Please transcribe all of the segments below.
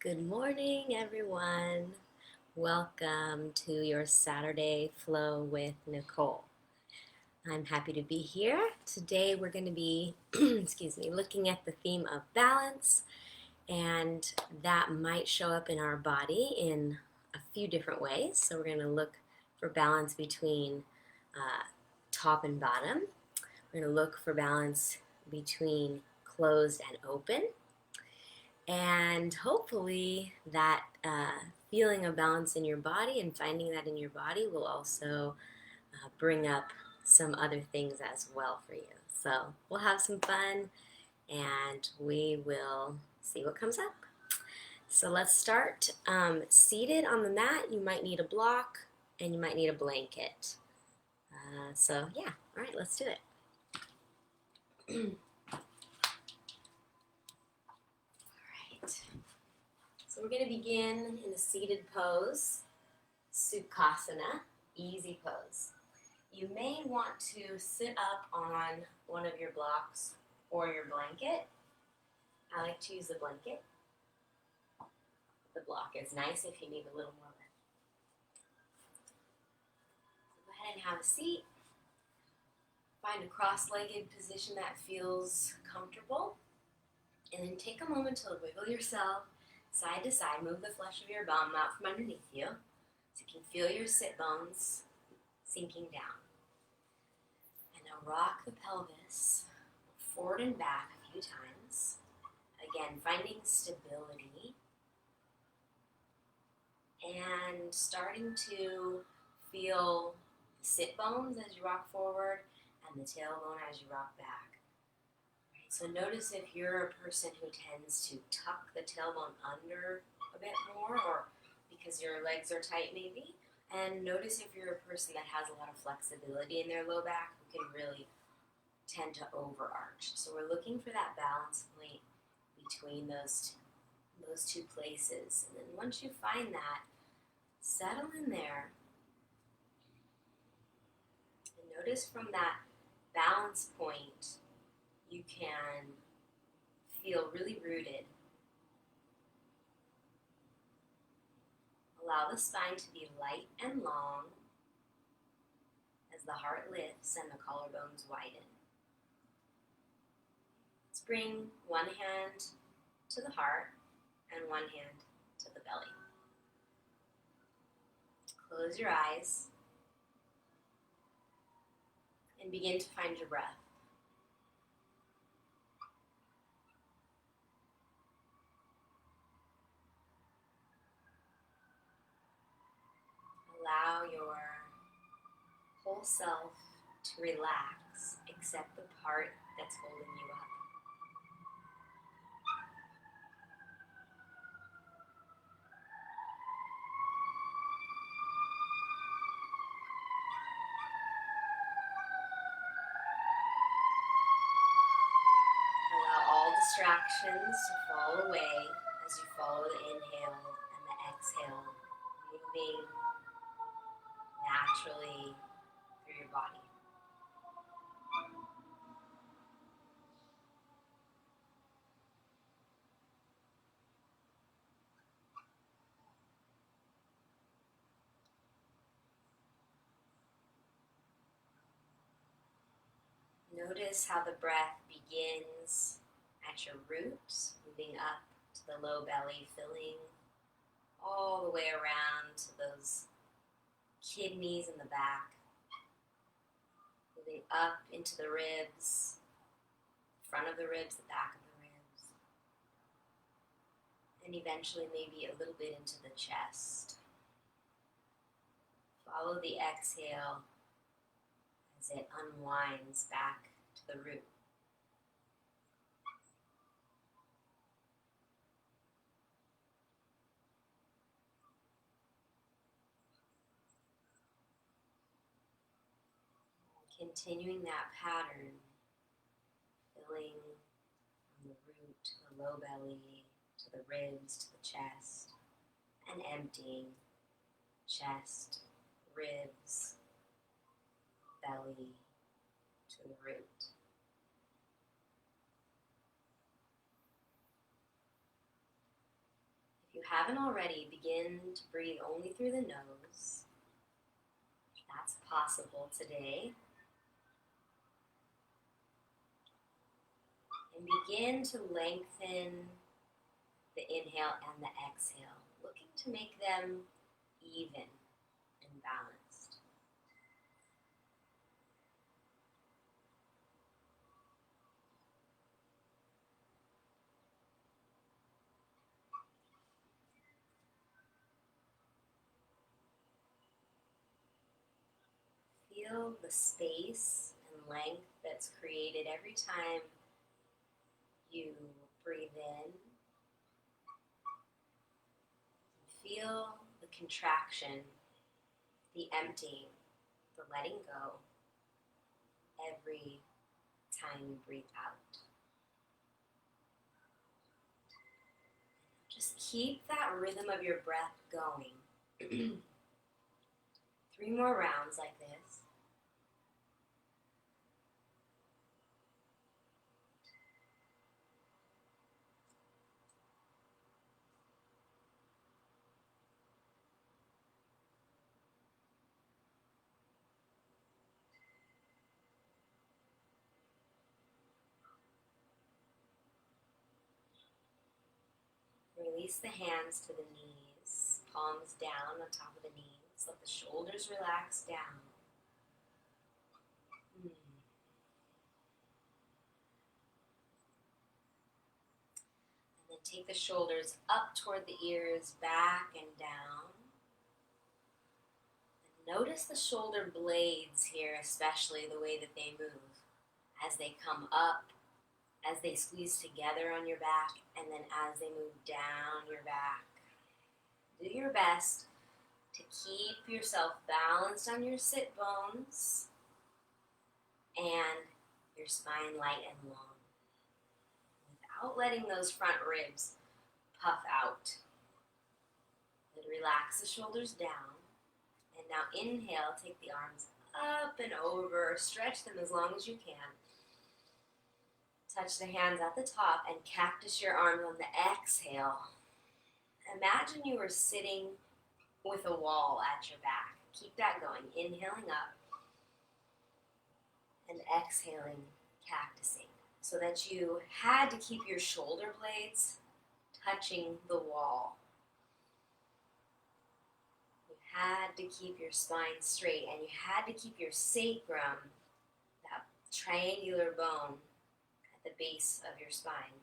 Good morning, everyone. Welcome to your Saturday Flow with Nicole. I'm happy to be here. Today we're going to be, looking at the theme of balance, and that might show up in our body in a few different ways. So we're going to look for balance between top and bottom. We're going to look for balance between closed and open. And hopefully that feeling of balance in your body and finding that in your body will also bring up some other things as well for you. So we'll have some fun and we will see what comes up. So let's start. Seated on the mat, you might need a block and you might need a blanket. All right, let's do it. So we're going to begin in a seated pose, Sukhasana, easy pose. You may want to sit up on one of your blocks or your blanket. I like to use the blanket. The block is nice if you need a little more lift. So go ahead and have a seat. Find a cross-legged position that feels comfortable. And then take a moment to wiggle yourself side to side. Move the flesh of your bum out from underneath you so you can feel your sit bones sinking down. And now rock the pelvis forward and back a few times. Again, finding stability and starting to feel the sit bones as you rock forward and the tailbone as you rock back. So notice if you're a person who tends to tuck the tailbone under a bit more, or because your legs are tight maybe. And notice if you're a person that has a lot of flexibility in their low back, who can really tend to overarch. So we're looking for that balance point between those two places. And then once you find that, settle in there. And notice from that balance point, you can feel really rooted. Allow the spine to be light and long as the heart lifts and the collarbones widen. Let's bring one hand to the heart and one hand to the belly. Close your eyes and begin to find your breath. Allow your whole self to relax, except the part that's holding you up. Allow all distractions to fall away as you follow the inhale and the exhale, moving naturally through your body. Notice how the breath begins at your roots, moving up to the low belly, filling all the way around to those kidneys in the back, moving up into the ribs, front of the ribs, the back of the ribs, and eventually maybe a little bit into the chest. Follow the exhale as it unwinds back to the root. Continuing that pattern, filling from the root, the low belly, to the ribs, to the chest, and emptying chest, ribs, belly, to the root. If you haven't already, begin to breathe only through the nose. That's possible today. And begin to lengthen the inhale and the exhale, looking to make them even and balanced. Feel the space and length that's created every time you breathe in. Feel the contraction, the emptying, the letting go every time you breathe out. Just keep that rhythm of your breath going. 3 more rounds like this. Release the hands to the knees, palms down on top of the knees. Let the shoulders relax down. And then take the shoulders up toward the ears, back and down. And notice the shoulder blades here, especially the way that they move as they come up, as they squeeze together on your back, and then as they move down your back. Do your best to keep yourself balanced on your sit bones and your spine light and long, without letting those front ribs puff out. Then relax the shoulders down, and now inhale, take the arms up and over, stretch them as long as you can. Touch the hands at the top and cactus your arms on the exhale. Imagine you were sitting with a wall at your back. Keep that going. Inhaling up and exhaling, cactusing, so that you had to keep your shoulder blades touching the wall. You had to keep your spine straight, and you had to keep your sacrum, that triangular bone, the base of your spine.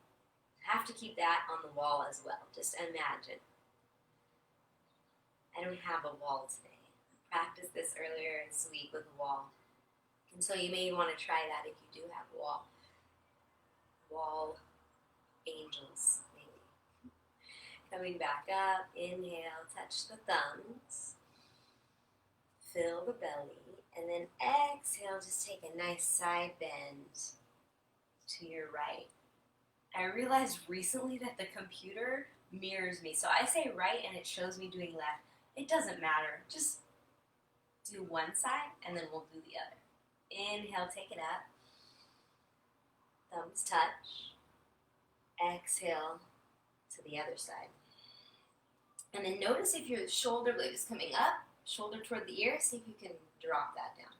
You have to keep that on the wall as well. Just imagine. I don't have a wall today. I practiced this earlier this week with a wall. And so you may want to try that if you do have a wall. Wall angels, maybe. Coming back up, inhale, touch the thumbs. Fill the belly. And then exhale, just take a nice side bend to your right. I realized recently that the computer mirrors me. So I say right and it shows me doing left. It doesn't matter. Just do one side and then we'll do the other. Inhale, take it up. Thumbs touch. Exhale to the other side. And then notice if your shoulder blade is coming up, shoulder toward the ear, see if you can drop that down.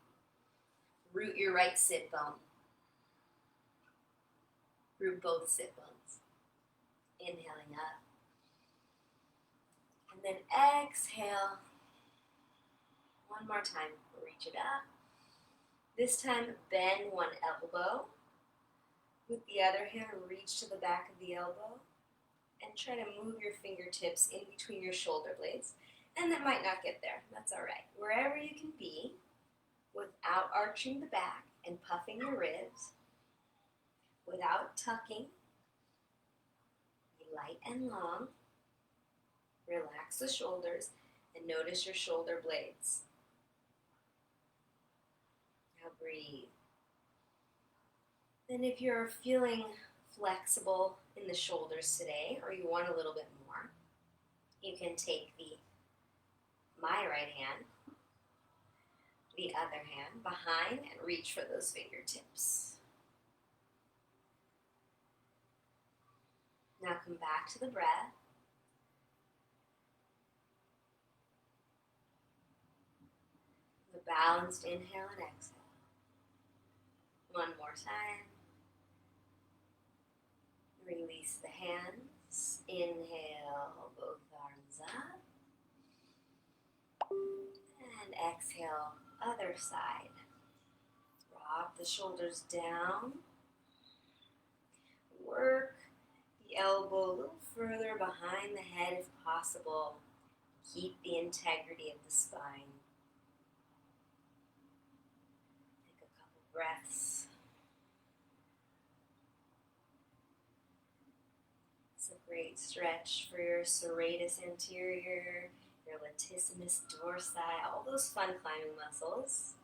Root your right sit bone. Root both sit bones. Inhaling up. And then exhale. One more time. Reach it up. This time, bend one elbow. With the other hand, reach to the back of the elbow. And try to move your fingertips in between your shoulder blades. And that might not get there. That's all right. Wherever you can be, without arching the back and puffing your ribs, without tucking, be light and long. Relax the shoulders and notice your shoulder blades. Now breathe. Then if you're feeling flexible in the shoulders today, or you want a little bit more, you can take my right hand, the other hand behind, and reach for those fingertips. Now come back to the breath. Balanced inhale and exhale. One more time. Release the hands. Inhale, both arms up. And exhale, other side. Drop the shoulders down. Work the elbow a little further behind the head if possible. Keep the integrity of the spine. Take a couple breaths. It's a great stretch for your serratus anterior, your latissimus dorsi, all those fun climbing muscles.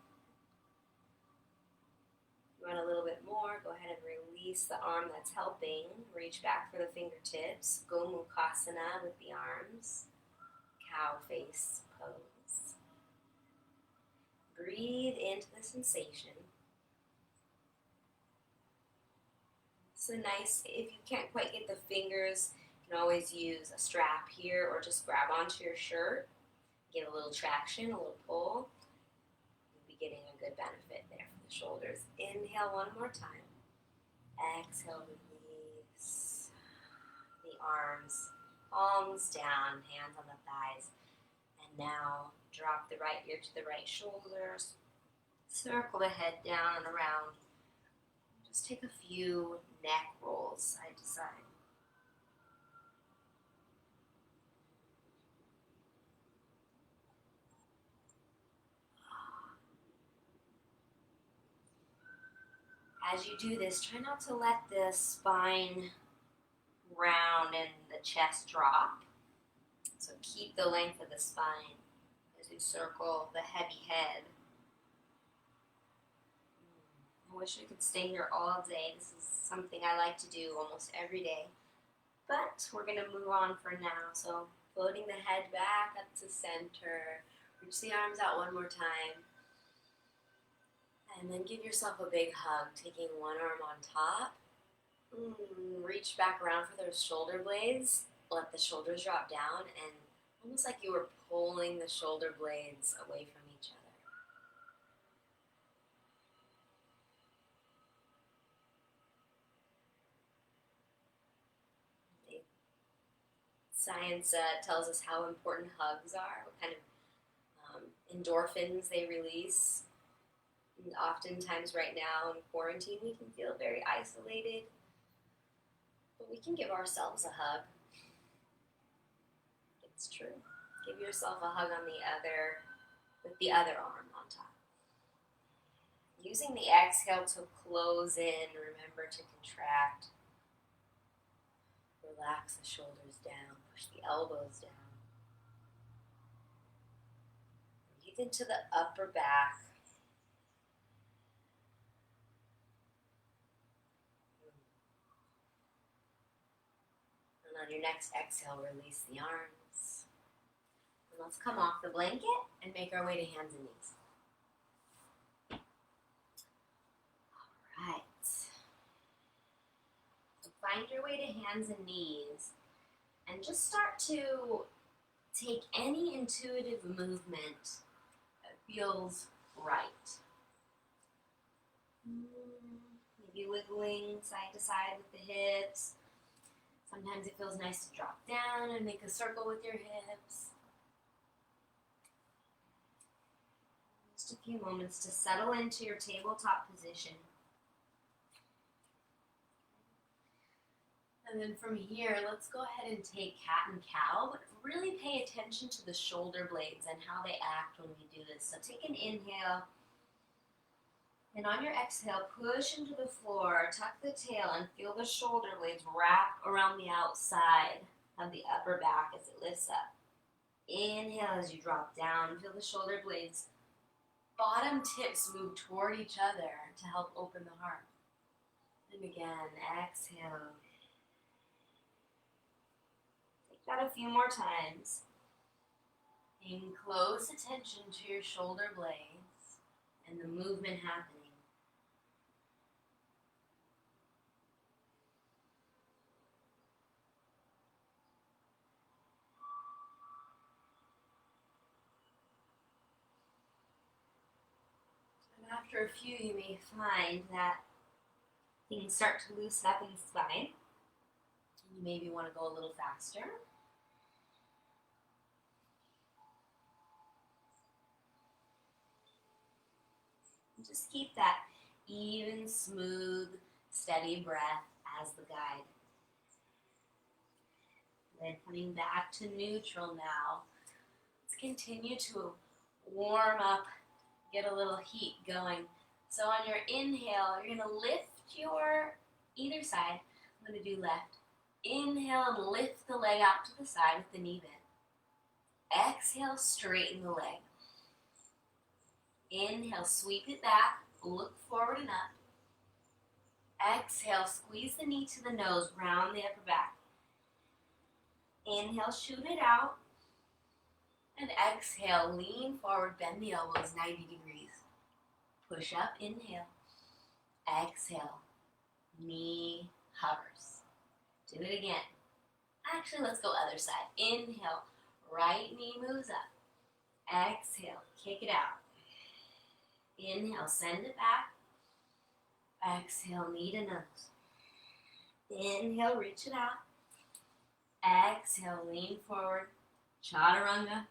If you want a little bit more, go ahead and release the arm that's helping. Reach back for the fingertips. Gomukhasana with the arms. Cow face pose. Breathe into the sensation. So nice, if you can't quite get the fingers, you can always use a strap here or just grab onto your shirt. Get a little traction, a little pull. You'll be getting a good benefit there for the shoulders. Inhale one more time. Exhale, release the arms. Palms down, hands on the thighs. And now drop the right ear to the right shoulder. Circle the head down and around. Just take a few neck rolls side to side. As you do this, try not to let the spine round and the chest drop. So keep the length of the spine as you circle the heavy head. I wish I could stay here all day. This is something I like to do almost every day. But we're going to move on for now. So floating the head back up to center. Reach the arms out one more time. And then give yourself a big hug, taking one arm on top. Reach back around for those shoulder blades. Let the shoulders drop down and almost like you were pulling the shoulder blades away from each other. Science tells us how important hugs are, what kind of endorphins they release. And oftentimes right now in quarantine we can feel very isolated, but we can give ourselves a hug. It's true. Give yourself a hug on with the other arm on top. Using the exhale to close in, remember to contract. Relax the shoulders down, push the elbows down. Breathe into the upper back. And on your next exhale, release the arms. And let's come off the blanket and make our way to hands and knees. All right. So find your way to hands and knees and just start to take any intuitive movement that feels right. Maybe wiggling side to side with the hips. Sometimes it feels nice to drop down and make a circle with your hips. Just a few moments to settle into your tabletop position. And then from here, let's go ahead and take cat and cow, but really pay attention to the shoulder blades and how they act when we do this. So take an inhale. And on your exhale, push into the floor, tuck the tail, and feel the shoulder blades wrap around the outside of the upper back as it lifts up. Inhale as you drop down, feel the shoulder blades. Bottom tips move toward each other to help open the heart. And again, exhale. Take that a few more times. Paying close attention to your shoulder blades and the movement happening. after a few, you may find that things start to loosen up in the spine. You maybe want to go a little faster. Just keep that even, smooth, steady breath as the guide. Then coming back to neutral now. Let's continue to warm up, get a little heat going. So on your inhale, you're going to lift your either side. I'm going to do left. Inhale and lift the leg out to the side with the knee bent. Exhale, straighten the leg. Inhale, sweep it back, look forward and up. Exhale, squeeze the knee to the nose, round the upper back. Inhale, shoot it out. And exhale, lean forward, bend the elbows 90 degrees. Push up, inhale. Exhale, knee hovers. Do it again. Actually, let's go other side. Inhale, right knee moves up. Exhale, kick it out. Inhale, send it back. Exhale, knee to nose. Inhale, reach it out. Exhale, lean forward. Chaturanga.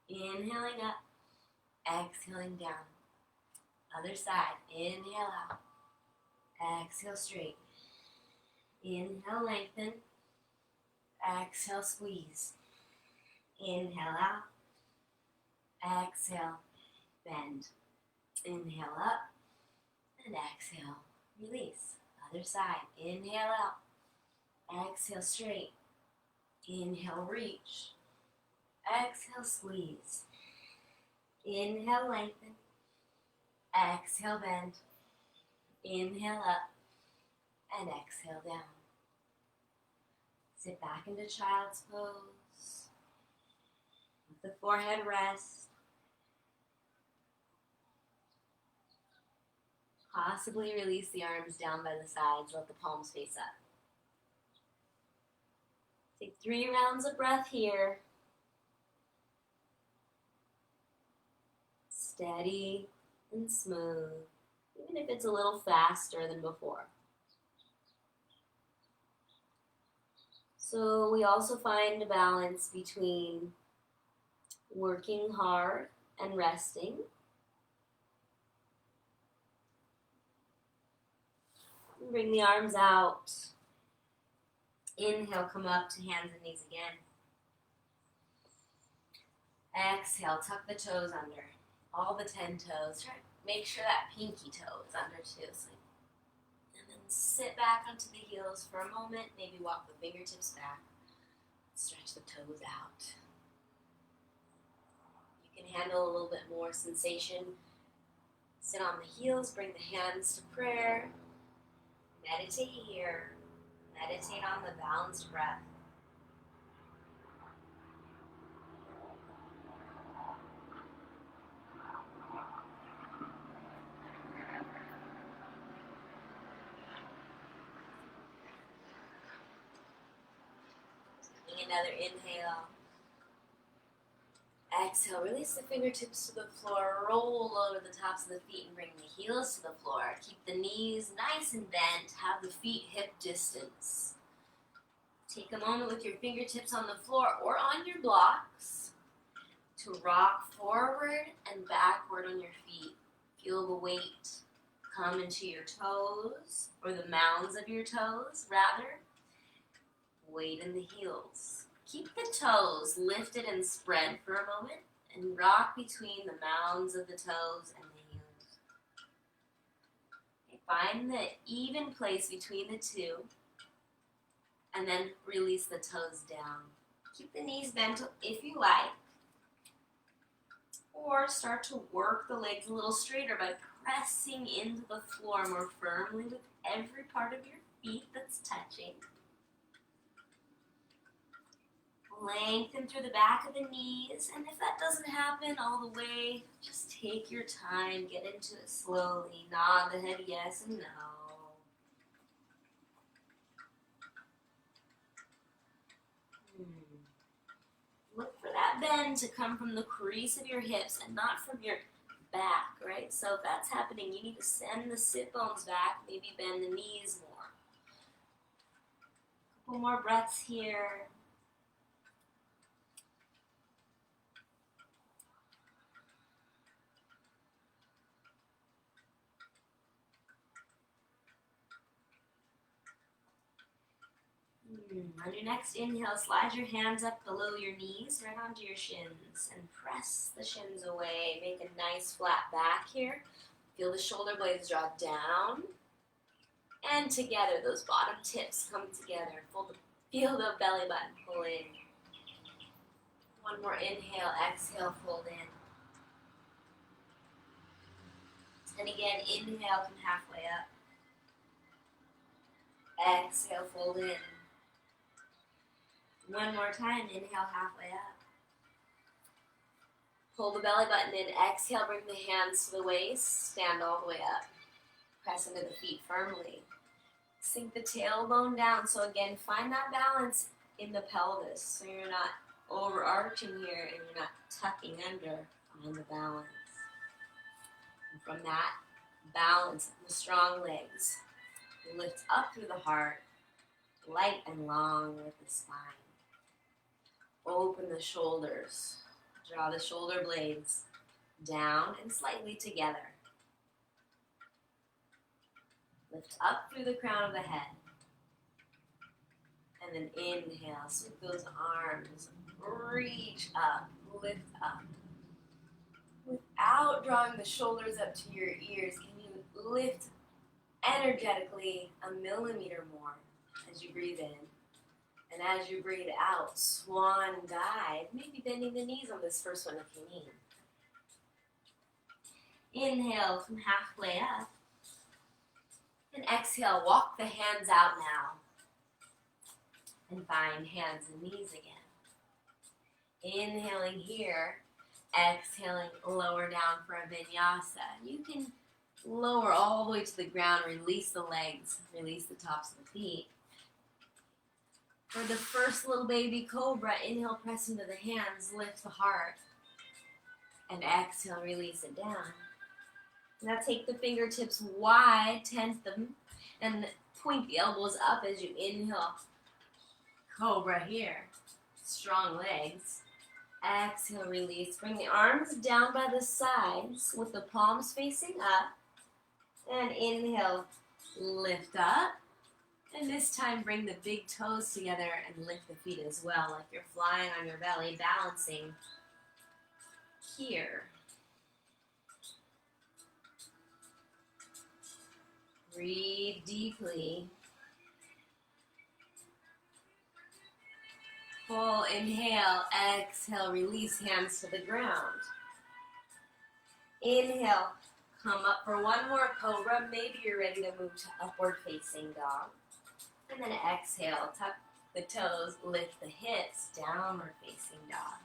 Inhaling up. Exhaling down. Other side. Inhale out. Exhale, straight. Inhale, lengthen. Exhale, squeeze. Inhale out. Exhale, bend. Inhale up. And exhale, release. Other side. Inhale out. Exhale, straight. Inhale, reach. Exhale, squeeze. Inhale, lengthen. Exhale, bend. Inhale up. And exhale down. Sit back into child's pose. Let the forehead rest. Possibly release the arms down by the sides. Let the palms face up. Take 3 rounds of breath here. Steady and smooth, even if it's a little faster than before. So we also find a balance between working hard and resting. Bring the arms out. Inhale, come up to hands and knees again. Exhale, tuck the toes under. All the 10 toes. Try to make sure that pinky toe is under too. And then sit back onto the heels for a moment. Maybe walk the fingertips back. Stretch the toes out. You can handle a little bit more sensation. Sit on the heels, bring the hands to prayer. Meditate here. Meditate on the balanced breath. Taking another inhale. Exhale, release the fingertips to the floor, roll over the tops of the feet and bring the heels to the floor. Keep the knees nice and bent, have the feet hip distance. Take a moment with your fingertips on the floor or on your blocks to rock forward and backward on your feet. Feel the weight come into your toes, or the mounds of your toes, rather. Weight in the heels. Keep the toes lifted and spread for a moment and rock between the mounds of the toes and the heels. Okay, find the even place between the two and then release the toes down. Keep the knees bent if you like, or start to work the legs a little straighter by pressing into the floor more firmly with every part of your feet that's touching. Lengthen through the back of the knees, and if that doesn't happen all the way, just take your time, get into it slowly, nod the head yes and no. Look for that bend to come from the crease of your hips and not from your back, right? So if that's happening, you need to send the sit bones back, maybe bend the knees more. Couple more breaths here. On your next inhale, slide your hands up below your knees, right onto your shins, and press the shins away. Make a nice flat back here. Feel the shoulder blades draw down and together. Those bottom tips come together. Feel the belly button pull in. One more inhale, exhale, fold in. And again, inhale, come halfway up. Exhale, fold in. One more time, inhale, halfway up. Pull the belly button in, exhale, bring the hands to the waist, stand all the way up. Press into the feet firmly. Sink the tailbone down, so again, find that balance in the pelvis, so you're not overarching here and you're not tucking under on the balance. And from that balance, the strong legs, lift up through the heart, light and long with the spine. Open the shoulders. Draw the shoulder blades down and slightly together. Lift up through the crown of the head. And then inhale, sweep those arms. Reach up, lift up. Without drawing the shoulders up to your ears, can you lift energetically a millimeter more as you breathe in? And as you breathe out, swan dive, maybe bending the knees on this first one if you need. Inhale, come halfway up. And exhale, walk the hands out now. And find hands and knees again. Inhaling here, exhaling, lower down for a vinyasa. You can lower all the way to the ground, release the legs, release the tops of the feet. For the first little baby cobra, inhale, press into the hands, lift the heart. And exhale, release it down. Now take the fingertips wide, tent them, and point the elbows up as you inhale. Cobra here. Strong legs. Exhale, release. Bring the arms down by the sides with the palms facing up. And inhale, lift up. And this time, bring the big toes together and lift the feet as well, like you're flying on your belly, balancing here. Breathe deeply. Full inhale, exhale, release hands to the ground. Inhale, come up for one more cobra. Maybe you're ready to move to upward facing dog. And then exhale, tuck the toes, lift the hips, downward facing dog.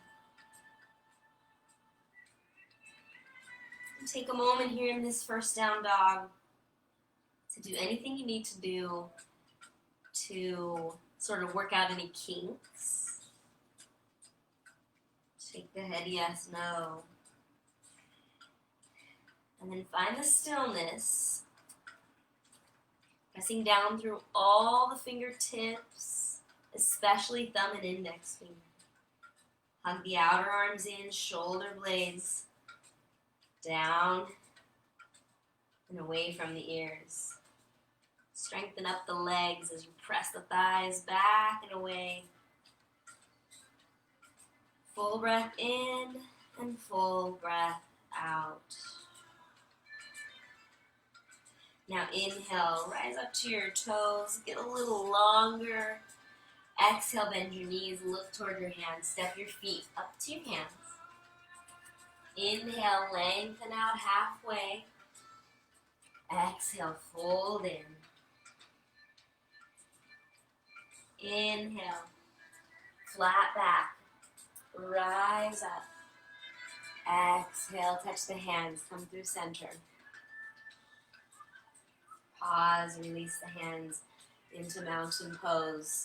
And take a moment here in this first down dog to do anything you need to do to sort of work out any kinks. Shake the head, yes, no. And then find the stillness. Pressing down through all the fingertips, especially thumb and index finger. Hug the outer arms in, shoulder blades down and away from the ears. Strengthen up the legs as you press the thighs back and away. Full breath in and full breath out. Now inhale, rise up to your toes, get a little longer. Exhale, bend your knees, look toward your hands, step your feet up to your hands. Inhale, lengthen out halfway. Exhale, fold in. Inhale, flat back, rise up. Exhale, touch the hands, come through center. Pause, release the hands into mountain pose.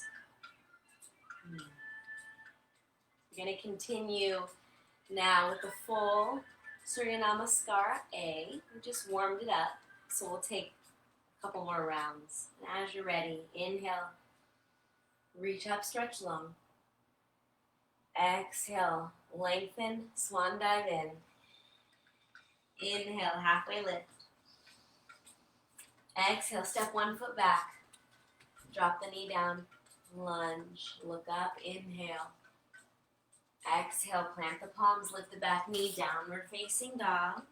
You're going to continue now with the full Surya Namaskara A. We just warmed it up, so we'll take a couple more rounds. And as you're ready, inhale, reach up, stretch long. Exhale, lengthen, swan dive in. Inhale, halfway lift. Exhale, step 1 foot back. Drop the knee down, lunge, look up, inhale. Exhale, plant the palms, lift the back knee, downward facing dog.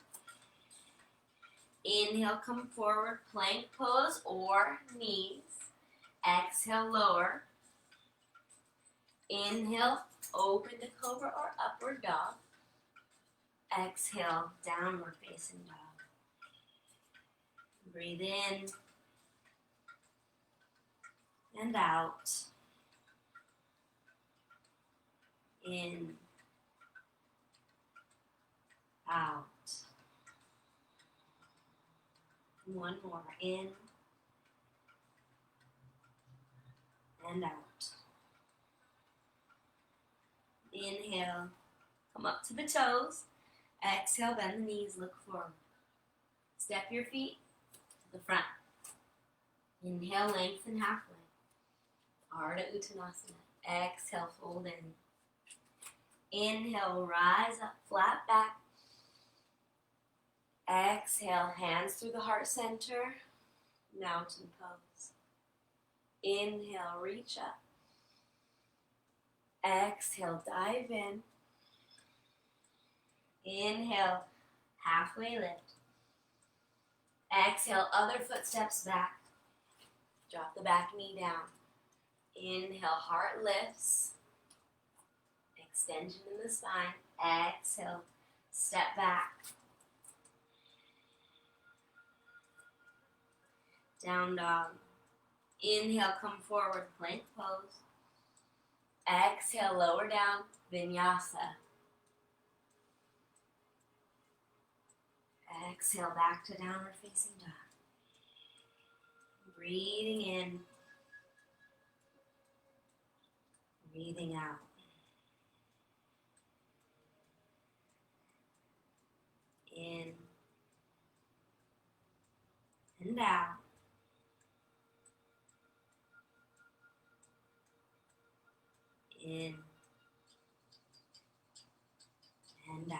Inhale, come forward, plank pose or knees. Exhale, lower. Inhale, open to cobra or upward dog. Exhale, downward facing dog. Breathe in and out. In, out. One more, in and out. Inhale, come up to the toes. Exhale, bend the knees, look forward. Step your feet to the front. Inhale, lengthen halfway. Ardha Uttanasana. Exhale, fold in. Inhale, rise up, flat back. Exhale, hands through the heart center. Mountain pose. Inhale, reach up. Exhale, dive in. Inhale, halfway lift. Exhale, other foot steps back. Drop the back knee down. Inhale, heart lifts. Extension in the spine. Exhale, step back. Down dog. Inhale, come forward, plank pose. Exhale, lower down, vinyasa. Exhale, back to downward facing dog. Breathing in. Breathing out. In and out. In and out.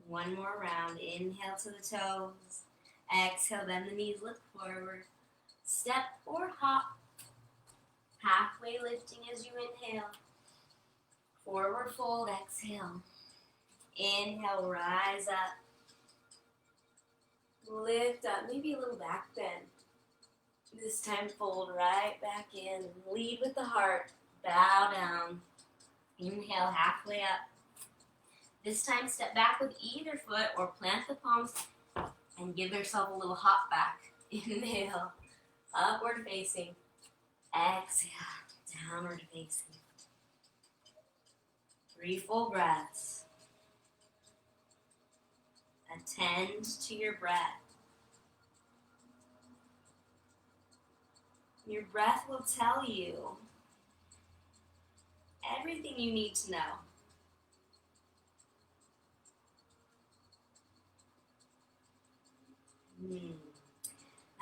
One more round. Inhale to the toes. Exhale, bend the knees, look forward. Step or hop. Halfway lifting as you inhale. Forward fold, exhale. Inhale, rise up. Lift up, maybe a little back bend. This time fold right back in. Lead with the heart. Bow down. Inhale, halfway up. This time step back with either foot or plant the palms and give yourself a little hop back. Inhale, upward facing. Exhale, downward facing. 3 full breaths. Attend to your breath. Your breath will tell you everything you need to know.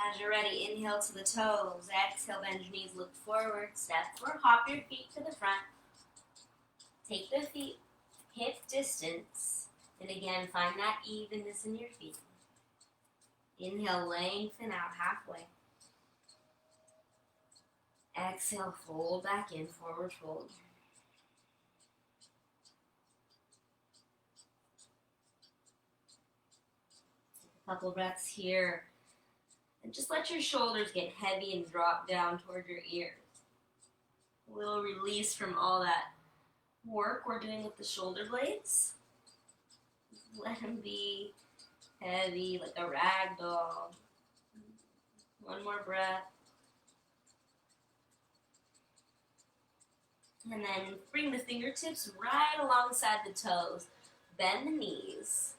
As you're ready, inhale to the toes. Exhale, bend your knees, look forward. Step or hop your feet to the front. Take the feet hip distance. And again, find that evenness in your feet. Inhale, lengthen out halfway. Exhale, fold back in, forward fold. A couple breaths here. And just let your shoulders get heavy and drop down toward your ears. A little release from all that work we're doing with the shoulder blades. Let them be heavy like a rag doll. One more breath. And then bring the fingertips right alongside the toes. Bend the knees.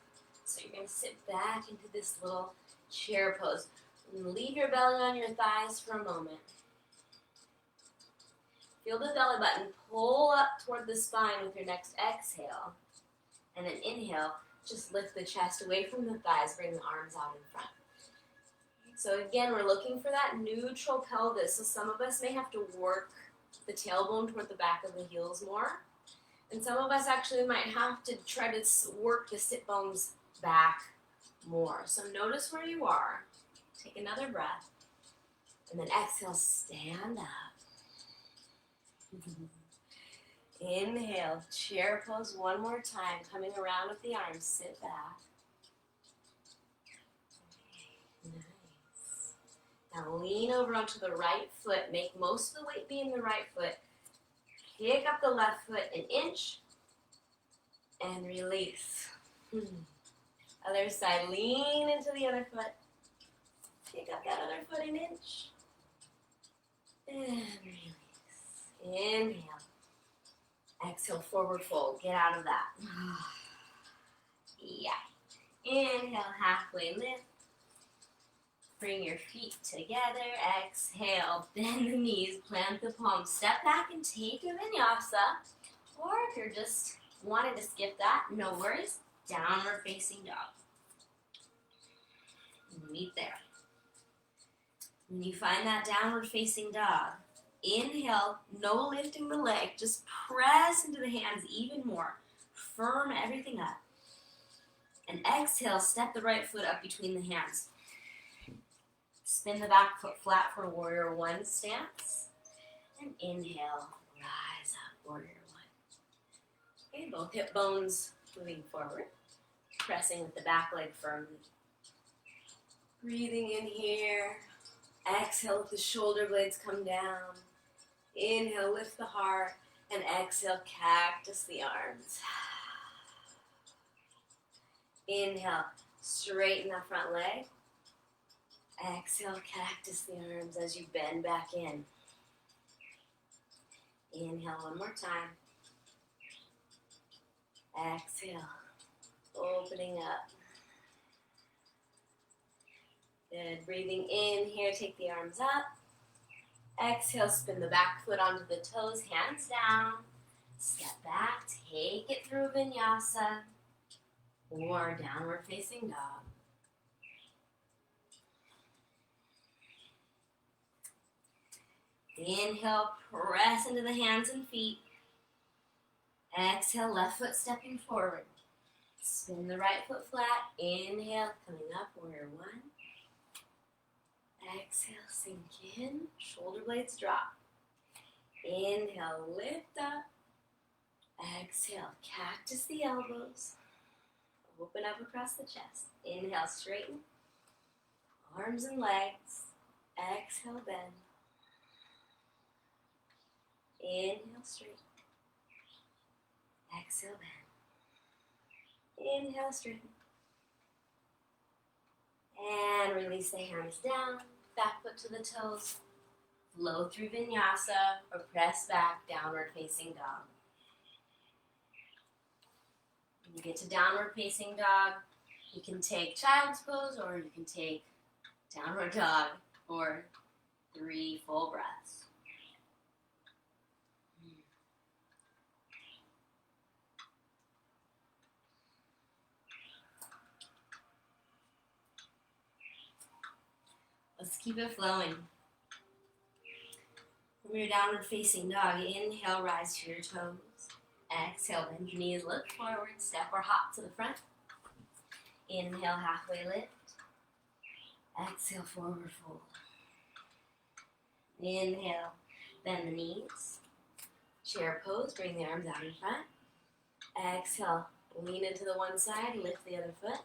So you're going to sit back into this little chair pose. And leave your belly on your thighs for a moment. Feel the belly button pull up toward the spine with your next exhale. And then inhale, just lift the chest away from the thighs, bring the arms out in front. So again, we're looking for that neutral pelvis. So some of us may have to work the tailbone toward the back of the heels more. And some of us actually might have to try to work the sit bones back more. So notice where you are. Take another breath. And then exhale, stand up. Inhale, chair pose one more time. Coming around with the arms, sit back. Nice. Now lean over onto the right foot. Make most of the weight be in the right foot. Pick up the left foot an inch and release. Other side, lean into the other foot. Pick up that other foot an inch and release. Inhale. Exhale, forward fold. Get out of that. Yeah. Inhale, halfway lift. Bring your feet together. Exhale, bend the knees, plant the palms. Step back and take a vinyasa. Or if you're just wanting to skip that, no worries. Downward facing dog. Meet there. When you find that downward facing dog, inhale, no lifting the leg. Just press into the hands even more. Firm everything up. And exhale, step the right foot up between the hands. Spin the back foot flat for warrior one stance. And inhale, rise up, warrior one. Okay, both hip bones moving forward. Pressing with the back leg firmly. Breathing in here. Exhale, let the shoulder blades come down. Inhale, lift the heart. And exhale, cactus the arms. Inhale, straighten that front leg. Exhale, cactus the arms as you bend back in. Inhale one more time. Exhale, opening up. Good, breathing in here, take the arms up. Exhale, spin the back foot onto the toes, hands down. Step back, take it through vinyasa or downward facing dog. Inhale, press into the hands and feet. Exhale, left foot stepping forward. Spin the right foot flat. Inhale, coming up, warrior one. Exhale, sink in. Shoulder blades drop. Inhale, lift up. Exhale, cactus the elbows. Open up across the chest. Inhale, straighten. Arms and legs. Exhale, bend. Inhale, straighten. Exhale, bend. Inhale, straighten. And release the hands down. Back foot to the toes. Flow through vinyasa or press back, downward facing dog. When you get to downward facing dog, you can take child's pose or you can take downward dog or 3 full breaths. Let's keep it flowing. From your downward facing dog, inhale, rise to your toes. Exhale, bend your knees, look forward, step or hop to the front. Inhale, halfway lift. Exhale, forward fold. Inhale, bend the knees. Chair pose, bring the arms out in front. Exhale, lean into the one side, lift the other foot.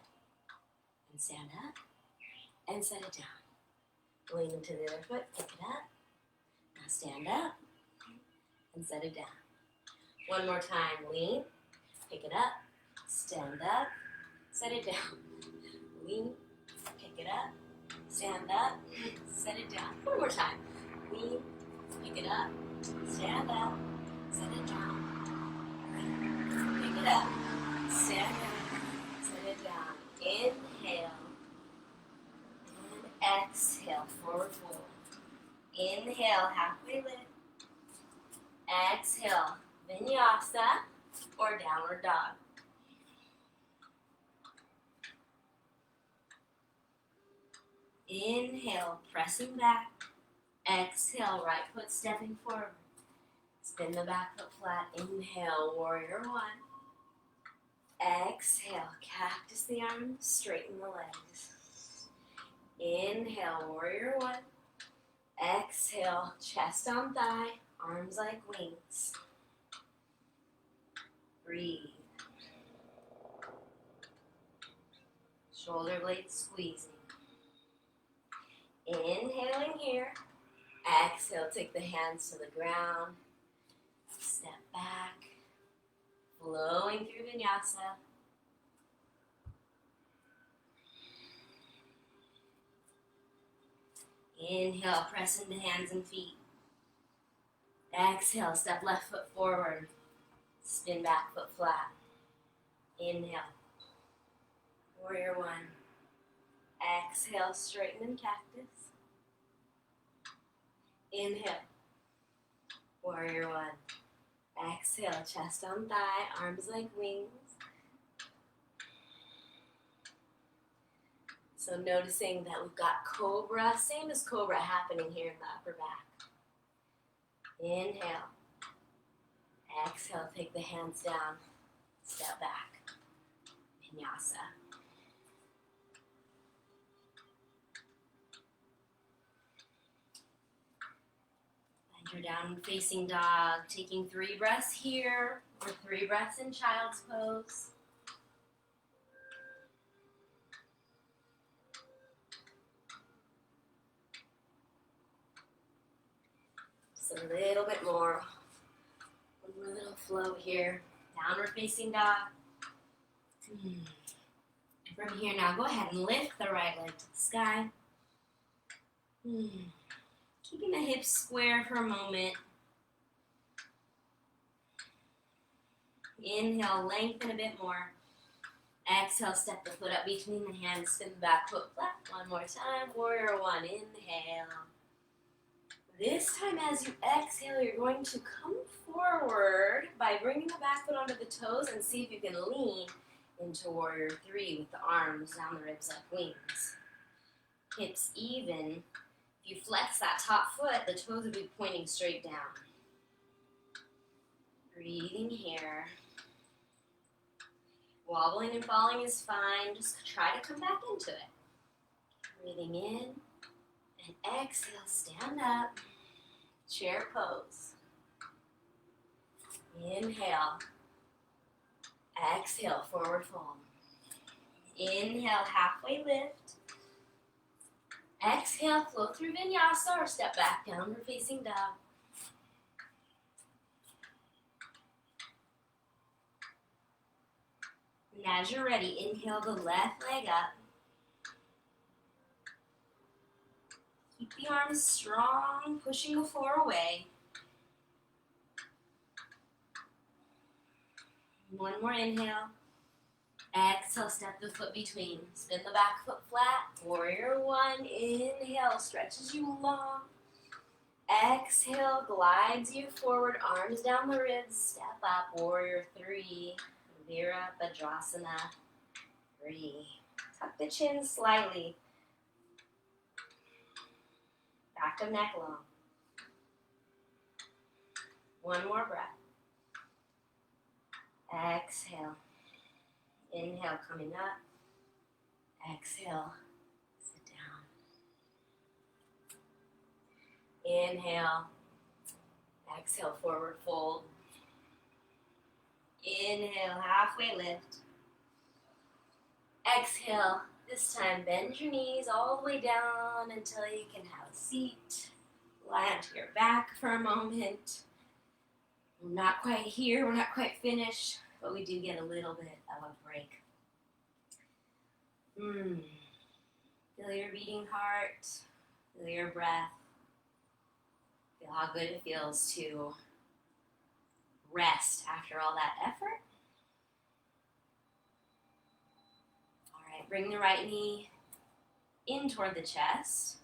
And stand up. And set it down. Lean into the other foot, pick it up. Now stand up and set it down. One more time, lean, pick it up, stand up, set it down. Lean, pick it up, stand up, set it down. One more time, lean, pick it up, stand up, set it down. Pick it up, stand up, set it down. Inhale. Exhale, forward fold. Inhale, halfway lift. Exhale, vinyasa or downward dog. Inhale, pressing back. Exhale, right foot stepping forward. Spin the back foot flat. Inhale, warrior one. Exhale, cactus the arms, straighten the legs. Inhale, warrior one. Exhale, chest on thigh, arms like wings. Breathe. Shoulder blades squeezing. Inhaling here. Exhale, take the hands to the ground. Step back. Flowing through vinyasa. Inhale, press into hands and feet. Exhale, step left foot forward. Spin back foot flat. Inhale. Warrior one. Exhale, straighten and cactus. Inhale. Warrior one. Exhale, chest on thigh, arms like wings. So noticing that we've got cobra, same as cobra happening here in the upper back. Inhale. Exhale, take the hands down, step back. Vinyasa. You're down facing dog, taking 3 breaths here, or 3 breaths in child's pose. Just a little bit more. One more little flow here. Downward facing dog. From here now, go ahead and lift the right leg to the sky. Keeping the hips square for a moment. Inhale, lengthen a bit more. Exhale, step the foot up between the hands, spin the back foot flat. One more time, warrior one, inhale. This time as you exhale, you're going to come forward by bringing the back foot onto the toes and see if you can lean into warrior three with the arms down the ribs like wings. Hips even. If you flex that top foot, the toes will be pointing straight down. Breathing here. Wobbling and falling is fine. Just try to come back into it. Breathing in and exhale, stand up. Chair pose. Inhale. Exhale, forward fold. Inhale, halfway lift. Exhale, flow through vinyasa or step back, downward facing dog. And as you're ready, inhale the left leg up. Keep the arms strong, pushing the floor away. One more inhale. Exhale, step the foot between. Spin the back foot flat. Warrior one. Inhale, stretches you long. Exhale, glides you forward. Arms down the ribs. Step up. Warrior three. Virabhadrasana. 3. Tuck the chin slightly. Back of neck long. One more breath. Exhale. Inhale, coming up. Exhale, sit down. Inhale. Exhale, forward fold. Inhale, halfway lift. Exhale, this time bend your knees all the way down until you can have a seat. Lie onto your back for a moment. We're not quite here, we're not quite finished, but we do get a little bit of a break. Feel your beating heart, feel your breath. Feel how good it feels to rest after all that effort. All right, bring the right knee in toward the chest,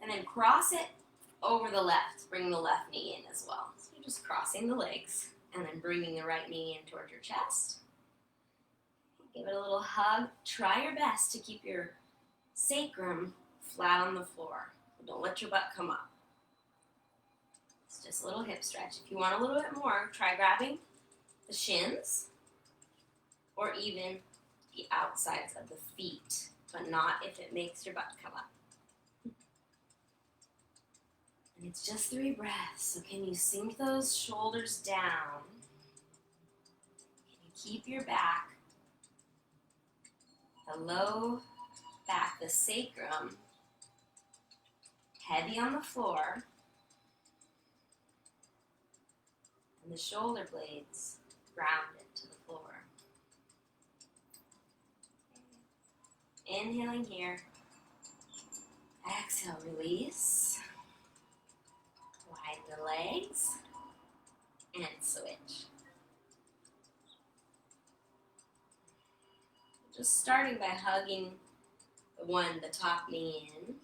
and then cross it over the left. Bring the left knee in as well. So you're just crossing the legs, and then bringing the right knee in toward your chest. Give it a little hug. Try your best to keep your sacrum flat on the floor. Don't let your butt come up. It's just a little hip stretch. If you want a little bit more, try grabbing the shins or even the outsides of the feet, but not if it makes your butt come up. And it's just 3 breaths, so can you sink those shoulders down? Can you keep your back, the low back, the sacrum, heavy on the floor, and the shoulder blades grounded to the floor. Inhaling here. Exhale, release. Widen the legs. And switch. Just starting by hugging the top knee in.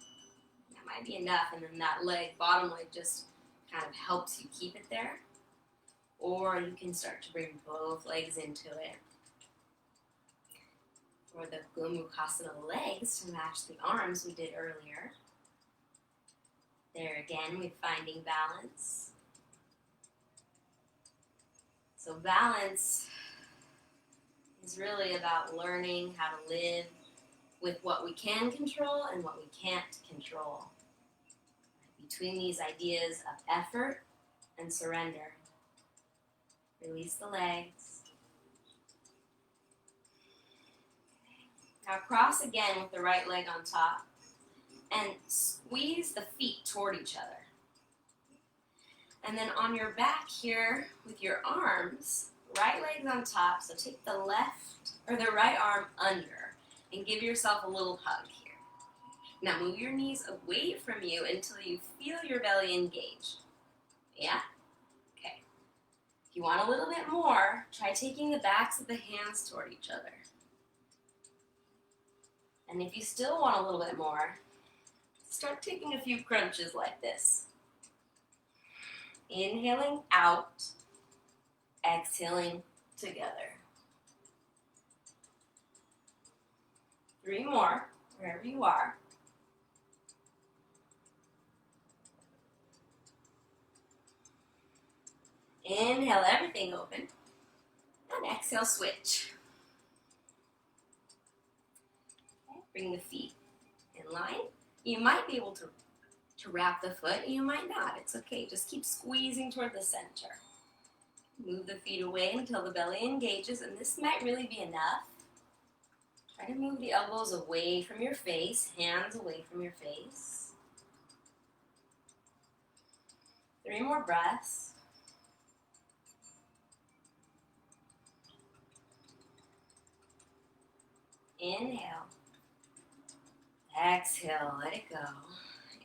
That might be enough, and then that leg, bottom leg, just kind of helps you keep it there. Or you can start to bring both legs into it. For the Gomukhasana legs to match the arms we did earlier. There again, we're finding balance. So balance is really about learning how to live with what we can control and what we can't control. Between these ideas of effort and surrender. Release the legs. Now cross again with the right leg on top and squeeze the feet toward each other. And then on your back here with your arms, right leg's on top, so take the left or the right arm under and give yourself a little hug here. Now move your knees away from you until you feel your belly engaged. Yeah? Okay. If you want a little bit more, try taking the backs of the hands toward each other. And if you still want a little bit more, start taking a few crunches like this. Inhaling out, exhaling together. 3 more, wherever you are. Inhale everything open, and exhale, switch. Okay, bring the feet in line. You might be able to wrap the foot, you might not. It's okay, just keep squeezing toward the center. Move the feet away until the belly engages, and this might really be enough. Try to move the elbows away from your face, hands away from your face. 3 more breaths. Inhale. Exhale, let it go.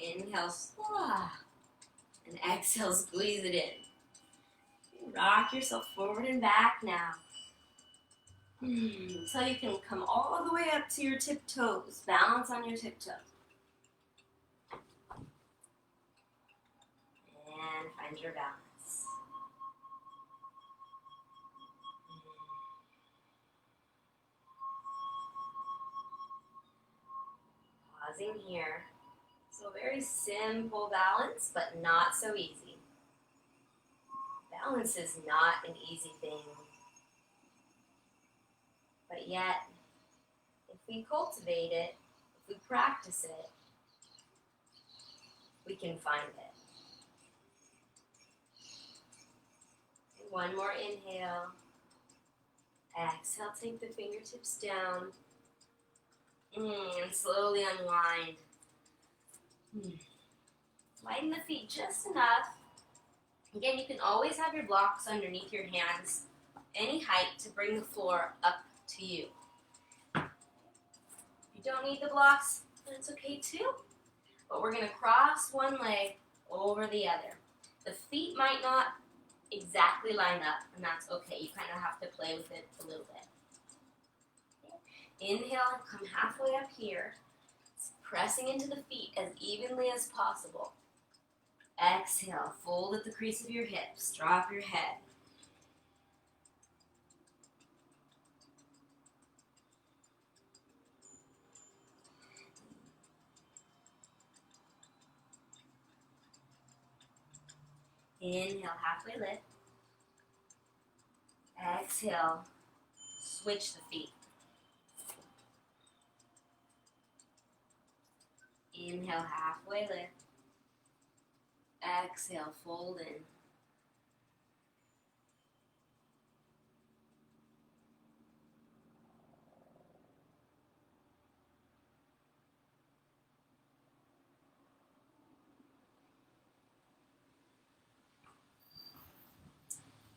Inhale, and exhale, squeeze it in. Rock yourself forward and back now. So you can come all the way up to your tiptoes. Balance on your tiptoes. And find your balance. Pausing here. So very simple balance, but not so easy. Balance is not an easy thing. But yet, if we cultivate it, if we practice it, we can find it. And 1 more inhale. Exhale, take the fingertips down. And slowly unwind. Lighten the feet just enough. Again, you can always have your blocks underneath your hands, any height to bring the floor up to you. If you don't need the blocks, that's okay too. But we're going to cross one leg over the other. The feet might not exactly line up, and that's okay. You kind of have to play with it a little bit. Inhale, come halfway up here, pressing into the feet as evenly as possible. Exhale, fold at the crease of your hips, drop your head. Inhale, halfway lift. Exhale, switch the feet. Inhale, halfway lift. Exhale, fold in.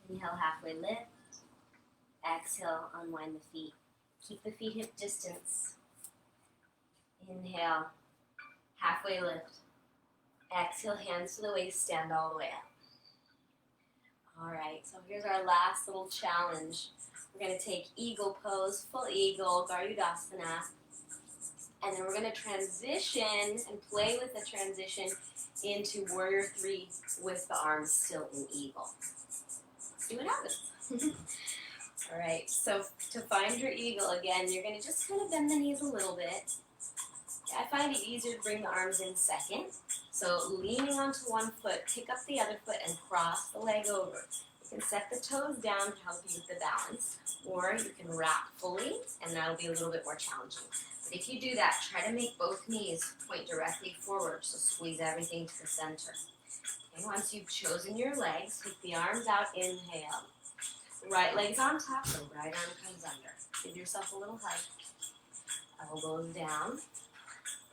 Inhale, halfway lift. Exhale, unwind the feet. Keep the feet hip distance. Inhale, halfway lift. Exhale, hands to the waist, stand all the way up. All right, so here's our last little challenge. We're going to take eagle pose, full eagle, Garudasana, and then we're going to transition and play with the transition into warrior three with the arms still in eagle. See what happens. All right, so to find your eagle, again, you're going to just kind of bend the knees a little bit. I find it easier to bring the arms in second. So leaning onto one foot, pick up the other foot and cross the leg over. You can set the toes down to help you with the balance, or you can wrap fully, and that'll be a little bit more challenging. But if you do that, try to make both knees point directly forward, so squeeze everything to the center. Okay, once you've chosen your legs, take the arms out, inhale. Right leg's on top, the right arm comes under. Give yourself a little hug. Elbows down.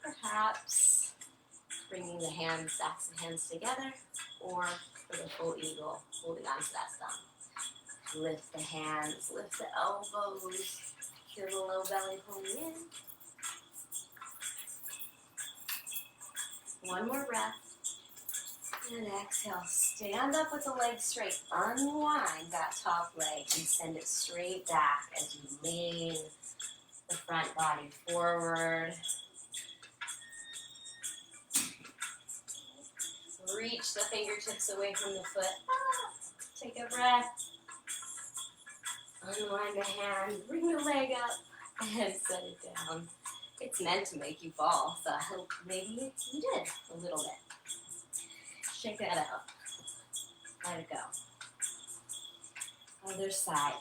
Perhaps bringing the hands, backs of the hands together, or for the full eagle, holding on to that thumb. Lift the hands, lift the elbows, feel the low belly pulling in. One more breath. And exhale, stand up with the legs straight. Unwind that top leg and send it straight back as you lean the front body forward. Reach the fingertips away from the foot. Take a breath. Unwind the hand, bring the leg up, and set it down. It's meant to make you fall, so I hope maybe you did a little bit. Shake that out. Let it go. Other side.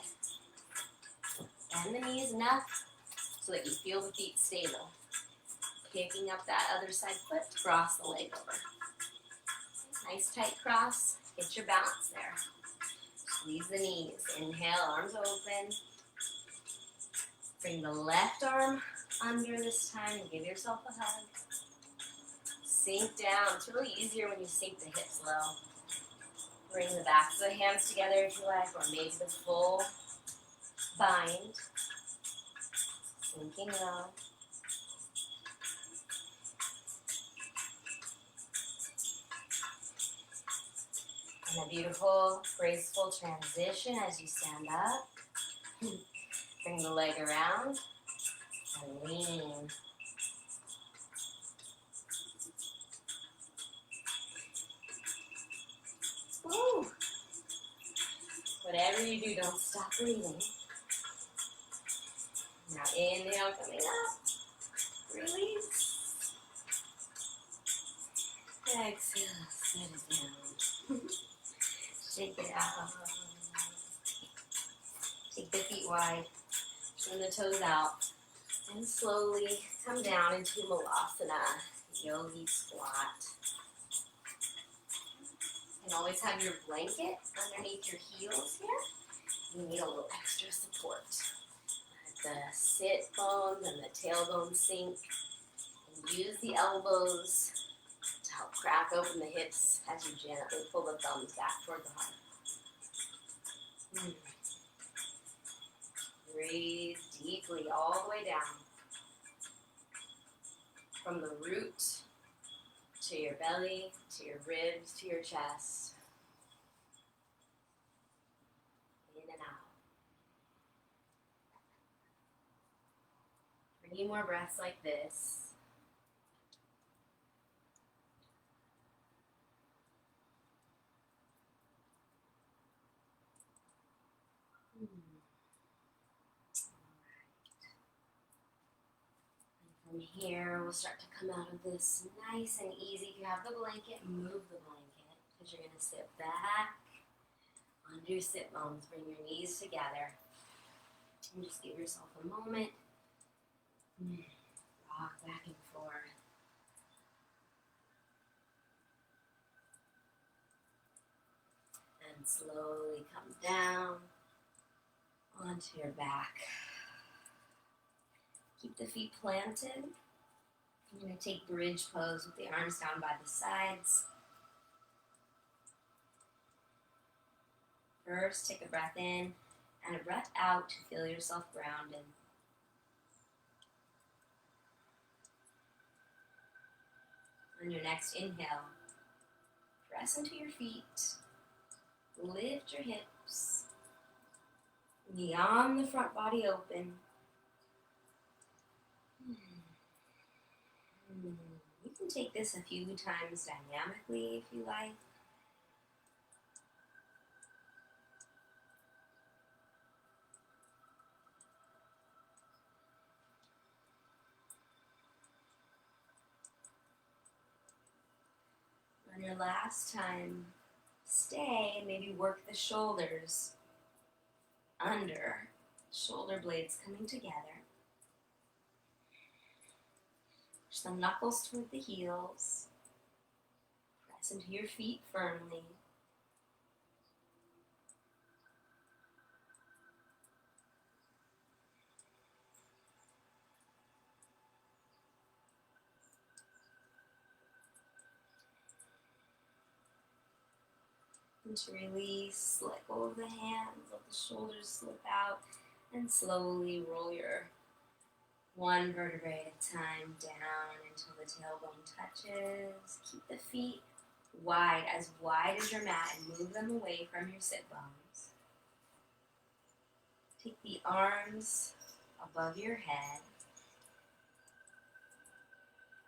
Bend the knees enough so that you feel the feet stable. Picking up that other side foot to cross the leg over. Nice tight cross. Get your balance there. Squeeze the knees. Inhale, arms open. Bring the left arm under this time and give yourself a hug. Sink down. It's really easier when you sink the hips low. Bring the backs of the hands together if you like, or maybe the full bind. Sinking low. And a beautiful, graceful transition as you stand up. Bring the leg around and lean. Woo. Whatever you do, don't stop breathing. Now inhale, coming up. Release. Exhale, set it down. Shake it out. Take the feet wide. Turn the toes out. And slowly come down into Malasana, yogi squat. And always have your blanket underneath your heels here. You need a little extra support. Let the sit bones and the tailbone sink. And use the elbows to help crack open the hips as you gently pull the thumbs back toward the heart. Breathe deeply all the way down. From the root to your belly, to your ribs, to your chest. In and out. 3 more breaths like this. From here, we'll start to come out of this nice and easy. If you have the blanket, move the blanket. is you're going to sit back onto your sit bones. Bring your knees together. And just give yourself a moment. Rock back and forth. And slowly come down onto your back. Keep the feet planted. You're going to take bridge pose with the arms down by the sides. First, take a breath in and a breath out to feel yourself grounded. On your next inhale, press into your feet. Lift your hips. Beyond the front body open. You can take this a few times dynamically if you like. On your last time, stay and maybe work the shoulders under, shoulder blades coming together. Push the knuckles toward the heels. Press into your feet firmly. And to release, let go of the hands, let the shoulders slip out, and slowly roll your one vertebrae at a time down until the tailbone touches. Keep the feet wide as your mat, and move them away from your sit bones. Take the arms above your head.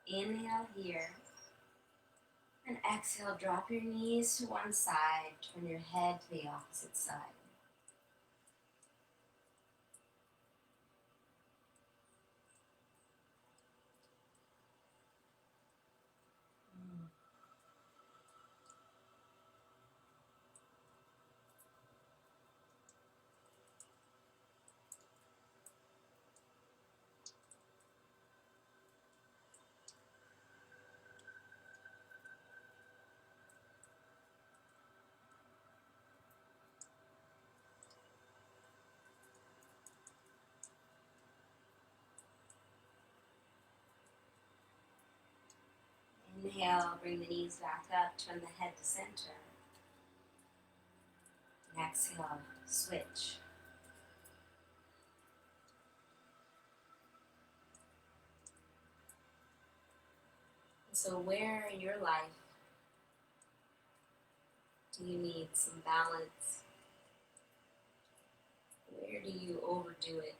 Inhale here. And exhale, drop your knees to one side, turn your head to the opposite side. Inhale, bring the knees back up, turn the head to center. And exhale, switch. And so where in your life do you need some balance? Where do you overdo it?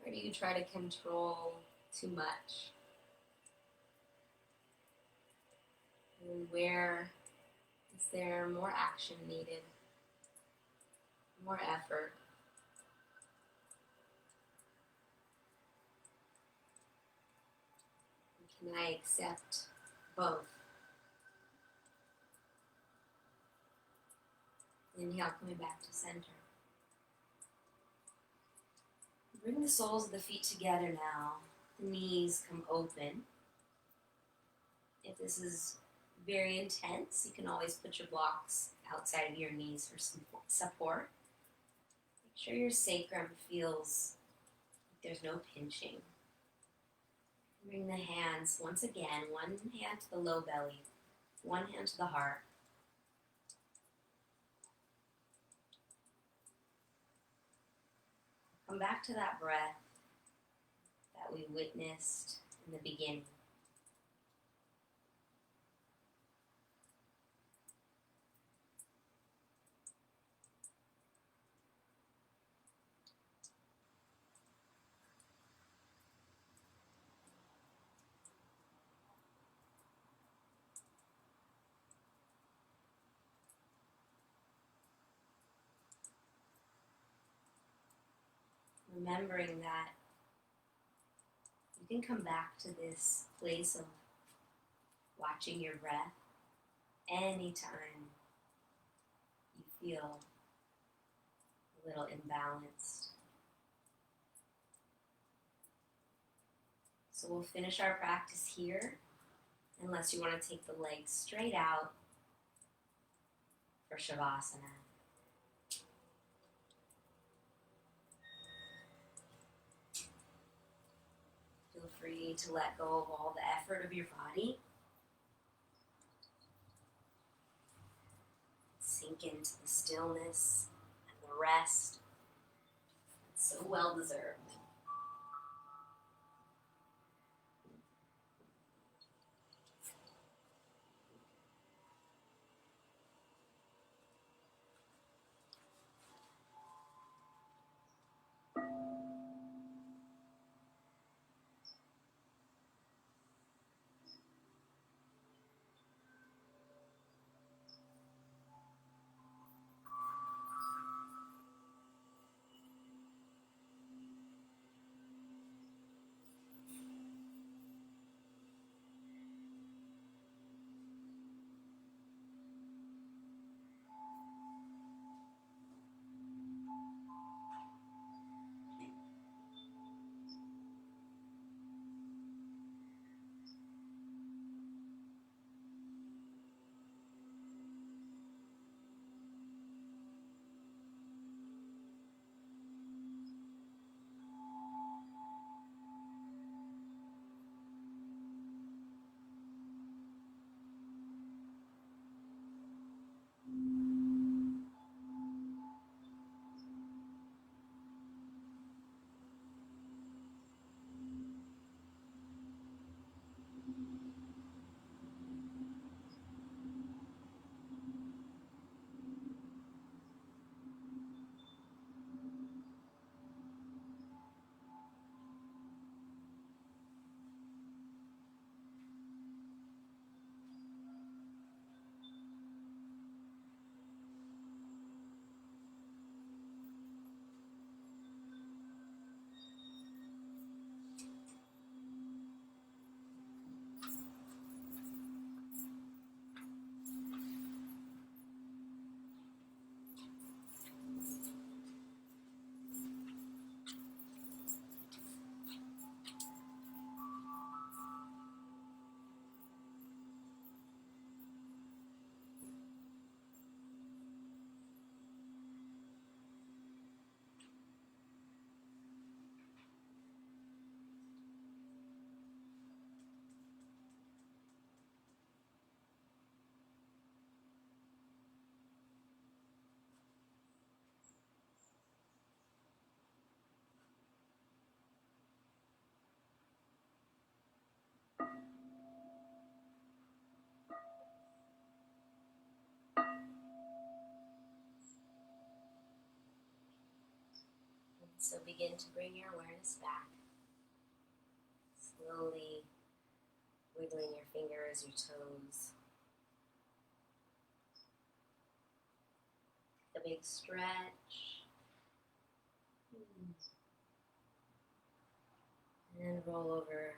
Where do you try to control too much? And where is there more action needed? More effort? And can I accept both? Inhale, coming back to center. Bring the soles of the feet together now. The knees come open. If this is very intense, you can always put your blocks outside of your knees for some support. Make sure your sacrum feels like there's no pinching. Bring the hands once again, one hand to the low belly, one hand to the heart. Come back to that breath that we witnessed in the beginning. Remembering that you can come back to this place of watching your breath anytime you feel a little imbalanced. So we'll finish our practice here, unless you want to take the legs straight out for Shavasana. Feel free to let go of all the effort of your body. Sink into the stillness and the rest. It's so well deserved. So begin to bring your awareness back, slowly wiggling your fingers, your toes. A big stretch. And roll over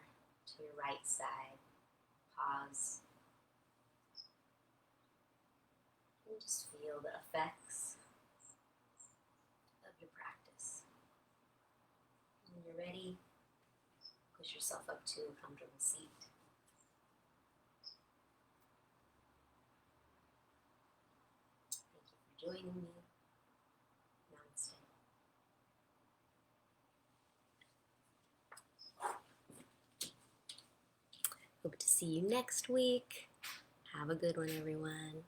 to your right side. Pause. And just feel the effects of your practice. When you're ready, push yourself up to a comfortable seat. Thank you for joining me. Namaste. Hope to see you next week. Have a good one, everyone.